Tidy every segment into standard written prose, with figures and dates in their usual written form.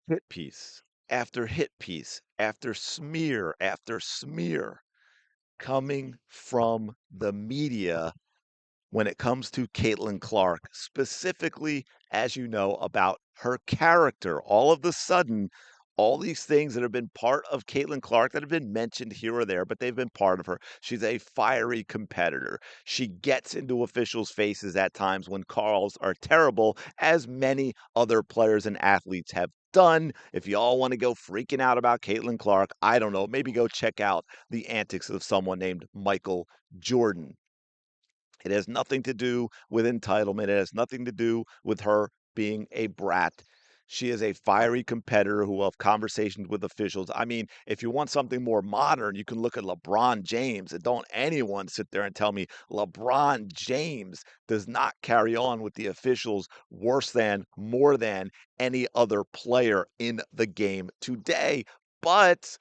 Hit piece after hit piece after smear coming from the media when it comes to Caitlin Clark, specifically, as you know, about her character. All of the sudden, all these things that have been part of Caitlin Clark that have been mentioned here or there, but they've been part of her. She's a fiery competitor. She gets into officials' faces at times when calls are terrible, as many other players and athletes have done. If you all want to go freaking out about Caitlin Clark, I don't know, maybe go check out the antics of someone named Michael Jordan. It has nothing to do with entitlement. It has nothing to do with her being a brat. She is a fiery competitor who will have conversations with officials. I mean, if you want something more modern, you can look at LeBron James. And don't anyone sit there and tell me LeBron James does not carry on with the officials worse than, more than any other player in the game today. But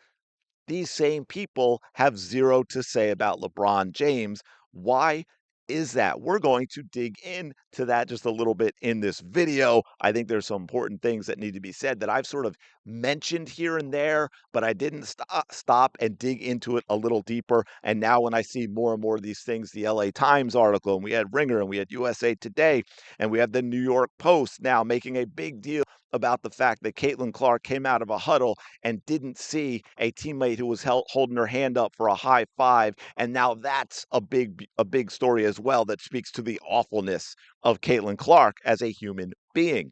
these same people have zero to say about LeBron James. Why is that? We're going to dig into that just a little bit in this video. I think there's some important things that need to be said that I've sort of mentioned here and there, but I didn't stop and dig into it a little deeper. And now when I see more and more of these things, the LA Times article, and we had Ringer, and we had USA Today, and we have the New York Post now making a big deal about the fact that Caitlin Clark came out of a huddle and didn't see a teammate who was holding her hand up for a high five, and now that's a big story as well that speaks to the awfulness of Caitlin Clark as a human being.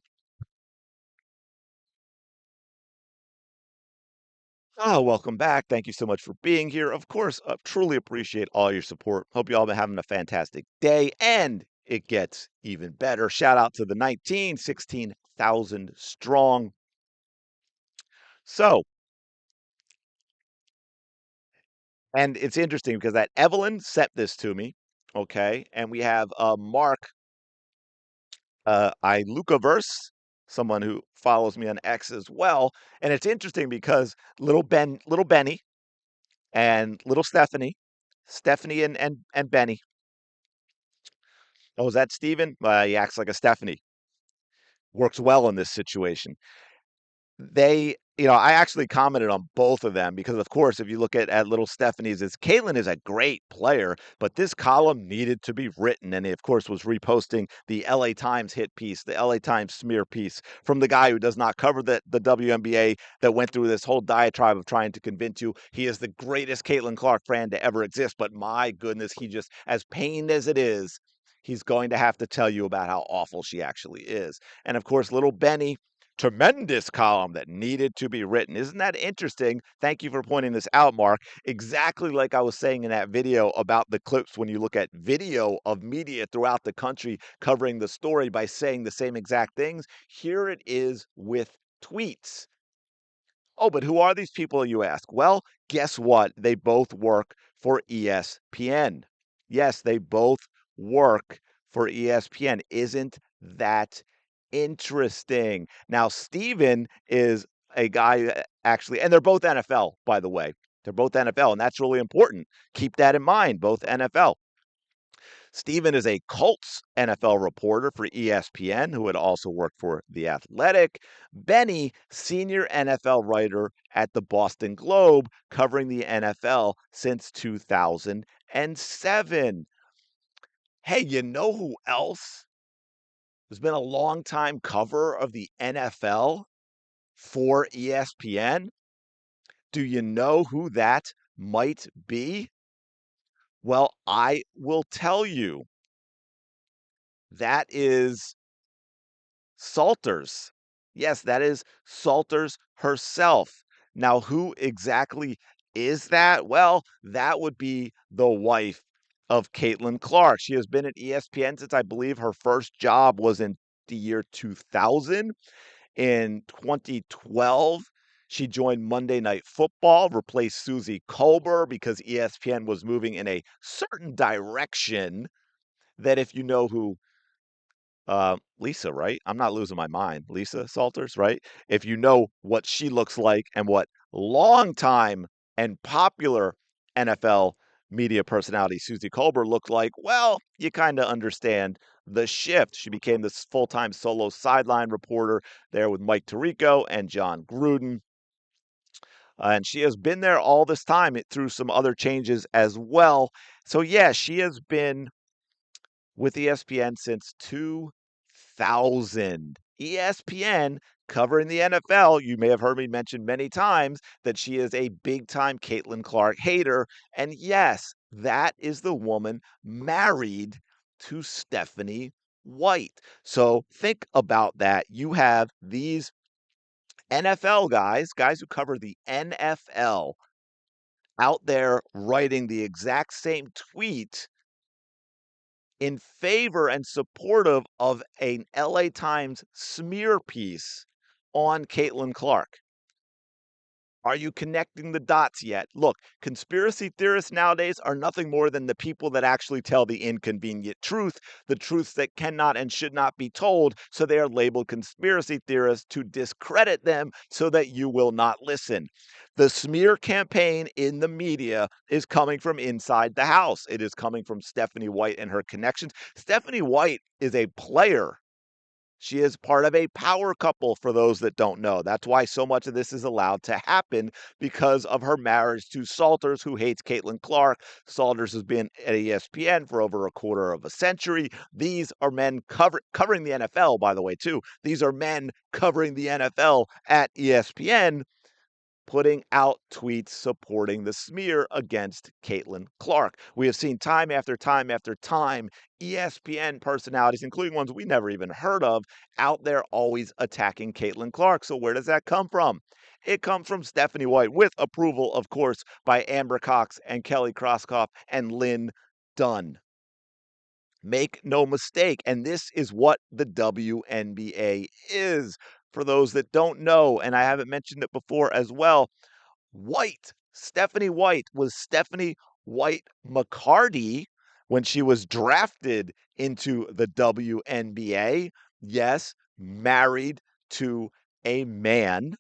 Welcome back. Thank you so much for being here. Of course, truly appreciate all your support. Hope you all been having a fantastic day, and it gets even better. Shout out to the 16,000 strong. So, and it's interesting because that Evelyn sent this to me, okay? And we have Mark I Lucaverse, someone who follows me on X as well. And it's interesting because little Benny and little Stephanie and Benny. Oh, is that Steven? He acts like a Stephanie. Works well in this situation. I actually commented on both of them because, of course, if you look at little Stephanie's, it's Caitlin is a great player, but this column needed to be written. And he, of course, was reposting the LA Times hit piece, the LA Times smear piece from the guy who does not cover the WNBA that went through this whole diatribe of trying to convince you he is the greatest Caitlin Clark fan to ever exist. But my goodness, he just, as pained as it is, he's going to have to tell you about how awful she actually is. And of course, little Benny, tremendous column that needed to be written. Isn't that interesting? Thank you for pointing this out, Mark. Exactly like I was saying in that video about the clips when you look at video of media throughout the country covering the story by saying the same exact things. Here it is with tweets. Oh, but who are these people, you ask? Well, guess what? They both work for ESPN. Yes, they both work for ESPN. Isn't that interesting? Now, Steven is a guy actually, and they're both NFL, by the way. They're both NFL, and that's really important. Keep that in mind, both NFL. Steven is a Colts NFL reporter for ESPN who had also worked for The Athletic. Benny, senior NFL writer at the Boston Globe, covering the NFL since 2007. Hey, you know who else has been a long-time cover of the NFL for ESPN? Do you know who that might be? Well, I will tell you. That is Salters. Yes, that is Salters herself. Now, who exactly is that? Well, that would be the wife of Caitlin Clark. She has been at ESPN since I believe her first job was in the year 2000. In 2012, she joined Monday Night Football, replaced Susie Colbert because ESPN was moving in a certain direction that if you know who Lisa, right? I'm not losing my mind. Lisa Salters, right? If you know what she looks like and what longtime and popular NFL media personality Susie Colbert looked like, well, you kind of understand The Shift. She became this full-time solo sideline reporter there with Mike Tirico and John Gruden. And she has been there all this time through some other changes as well. So, yeah, she has been with ESPN since 2000. ESPN covering the NFL. You may have heard me mention many times that she is a big time Caitlin Clark hater. And yes, that is the woman married to Stephanie White. So think about that. You have these NFL guys who cover the NFL out there writing the exact same tweet in favor and supportive of an LA Times smear piece on Caitlin Clark. Are you connecting the dots yet? Look, conspiracy theorists nowadays are nothing more than the people that actually tell the inconvenient truth, the truths that cannot and should not be told. So they are labeled conspiracy theorists to discredit them so that you will not listen. The smear campaign in the media is coming from inside the house. It is coming from Stephanie White and her connections. Stephanie White is a player. She is part of a power couple for those that don't know. That's why so much of this is allowed to happen because of her marriage to Salters, who hates Caitlin Clark. Salters has been at ESPN for over a quarter of a century. These are men covering the NFL, by the way, too. These are men covering the NFL at ESPN, putting out tweets supporting the smear against Caitlin Clark. We have seen time after time after time ESPN personalities, including ones we never even heard of, out there always attacking Caitlin Clark. So where does that come from? It comes from Stephanie White, with approval, of course, by Amber Cox and Kelly Krauskopf and Lynn Dunn. Make no mistake, and this is what the WNBA is. For those that don't know, and I haven't mentioned it before as well, Stephanie White was Stephanie White McCarty when she was drafted into the WNBA. Yes, married to a man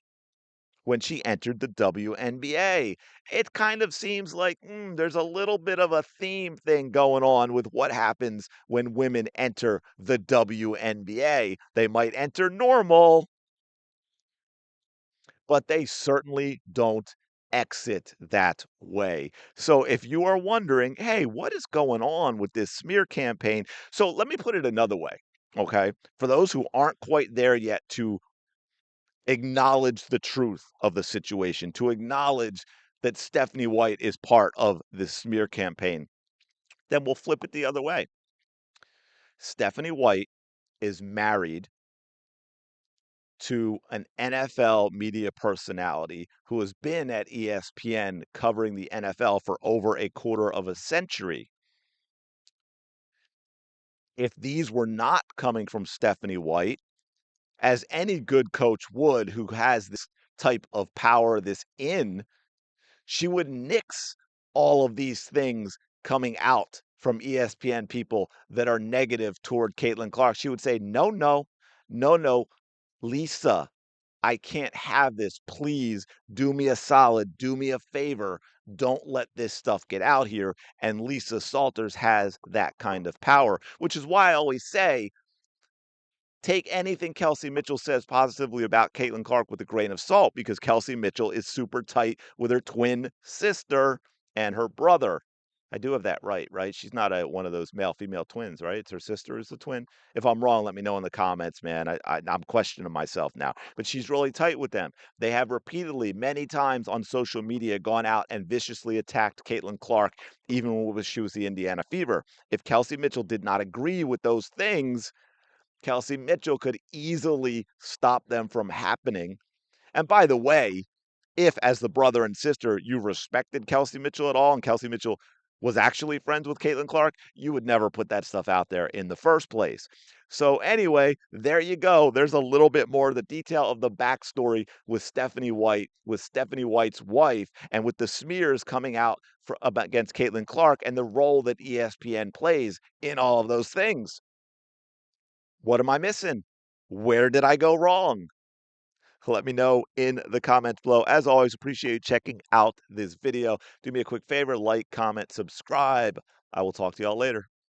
when she entered the WNBA. It kind of seems like there's a little bit of a theme thing going on with what happens when women enter the WNBA. They might enter normal, but they certainly don't exit that way. So if you are wondering, hey, what is going on with this smear campaign? So let me put it another way, okay? For those who aren't quite there yet to acknowledge the truth of the situation, to acknowledge that Stephanie White is part of this smear campaign, then we'll flip it the other way. Stephanie White is married to an NFL media personality who has been at ESPN covering the NFL for over a quarter of a century. If these were not coming from Stephanie White, as any good coach would who has this type of power, she would nix all of these things coming out from ESPN people that are negative toward Caitlin Clark. She would say, no, no, no, no, Lisa, I can't have this. Please do me a solid, do me a favor. Don't let this stuff get out here. And Lisa Salters has that kind of power, which is why I always say take anything Kelsey Mitchell says positively about Caitlin Clark with a grain of salt, because Kelsey Mitchell is super tight with her twin sister and her brother. I do have that right? She's not one of those male-female twins, right? It's her sister is the twin. If I'm wrong, let me know in the comments, man. I'm questioning myself now. But she's really tight with them. They have repeatedly, many times on social media, gone out and viciously attacked Caitlin Clark, even when she was the Indiana Fever. If Kelsey Mitchell did not agree with those things, Kelsey Mitchell could easily stop them from happening. And by the way, if as the brother and sister you respected Kelsey Mitchell at all and Kelsey Mitchell was actually friends with Caitlin Clark, you would never put that stuff out there in the first place. So anyway, there you go. There's a little bit more of the detail of the backstory with Stephanie White, with Stephanie White's wife, and with the smears coming out against Caitlin Clark and the role that ESPN plays in all of those things. What am I missing? Where did I go wrong? Let me know in the comments below. As always, appreciate you checking out this video. Do me a quick favor, like, comment, subscribe. I will talk to y'all later.